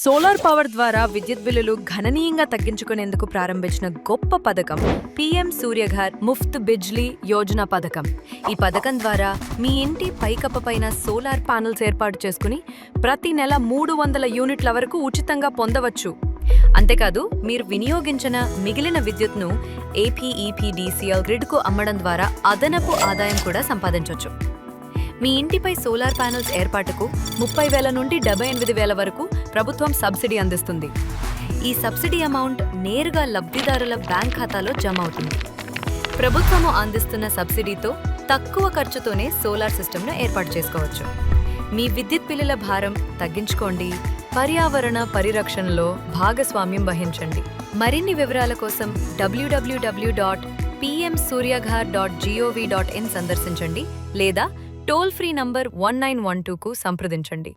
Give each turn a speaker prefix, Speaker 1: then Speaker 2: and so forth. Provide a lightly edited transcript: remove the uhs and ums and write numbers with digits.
Speaker 1: Solar power ద్వారా విద్యుత్ బిల్లులు గణనీయంగా తగ్గించుకునేందుకు ప్రారంభించిన గొప్ప పథకం పీఎం సూర్యఘర్ ముఫ్త్ బిజ్లీ యోజన పథకం. ఈ పథకం ద్వారా మీ ఇంటి పైకప్పుపైన సోలార్ ప్యానెల్స్ ఏర్పాటు చేసుకుని ప్రతి నెల 300 యూనిట్ల వరకు ఉచితంగా పొందవచ్చు. అంతేకాదు, మీరు వినియోగించిన మిగిలిన విద్యుత్ను ఏపీఈపీడీసీఎల్ గ్రిడ్కు అమ్మడం ద్వారా అదనపు ఆదాయం కూడా సంపాదించవచ్చు. మీ ఇంటిపై సోలార్ ప్యానెల్స్ ఏర్పాటుకు 30,000 నుండి 78,000 వరకు ప్రభుత్వం సబ్సిడీ అందిస్తుంది. ఈ సబ్సిడీ అమౌంట్ నేరుగా లబ్ధిదారుల బ్యాంక్ ఖాతాలో జమ అవుతుంది. ప్రభుత్వము అందిస్తున్న సబ్సిడీతో తక్కువ ఖర్చుతోనే సోలార్ సిస్టమ్ను ఏర్పాటు చేసుకోవచ్చు. మీ విద్యుత్ బిల్లుల భారం తగ్గించుకోండి, పర్యావరణ పరిరక్షణలో భాగస్వామ్యం వహించండి. మరిన్ని వివరాల కోసం www.pmsuryaghar.gov.in సందర్శించండి లేదా టోల్ ఫ్రీ నంబర్ 1912కు సంప్రదించండి.